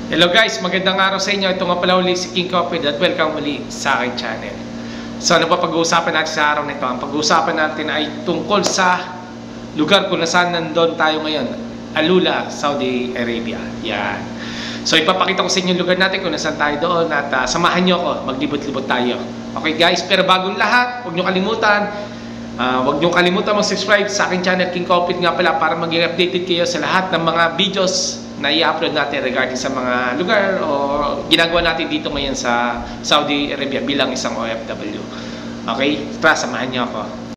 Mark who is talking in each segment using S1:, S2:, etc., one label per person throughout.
S1: Hello guys, magandang araw sa inyo. Ito nga pala uli si King Coffee at welcome muli sa aking channel. So ano pa pag-uusapan natin sa araw nito? Ang pag-uusapan natin ay tungkol sa lugar kung nasaan nandun tayo ngayon, Alula, Saudi Arabia. Yan. So ipapakita ko sa inyo yung lugar natin kung nasaan tayo doon at samahan nyo ako, maglibot-libot tayo. Okay guys, pero bagong lahat, huwag nyo kalimutan mag-subscribe sa aking channel King Coffee nga pala para maging updated kayo sa lahat ng mga videos na i-upload natin regarding sa mga lugar o ginagawa natin dito ngayon sa Saudi Arabia bilang isang OFW. Okay? Tara, samahan niyo ako.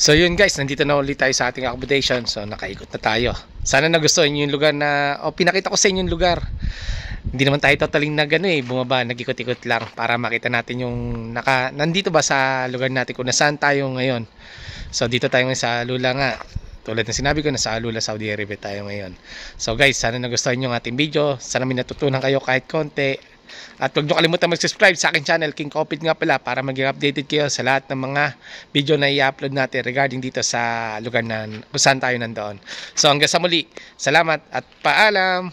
S1: So yun guys, nandito na ulit tayo sa ating accommodation. So nakaikot na tayo. Sana nagustuhan nyo yung lugar na, pinakita ko sa inyo yung lugar. Hindi naman tayo totaling bumaba, nag-ikot-ikot lang para makita natin yung nandito ba sa lugar natin kung nasaan tayo ngayon. So dito tayo ngayon sa Alula nga. Tulad ng sinabi ko, nasa Alula, Saudi Arabia tayo ngayon. So guys, sana nagustuhan nyo ang ating video. Sana may natutunan kayo kahit konti. At huwag nyo kalimutan mag-subscribe sa aking channel, King Copid nga pala, para maging updated kayo sa lahat ng mga video na i-upload natin regarding dito sa lugar na kung saan tayo nandoon. So hanggang sa muli, salamat at paalam!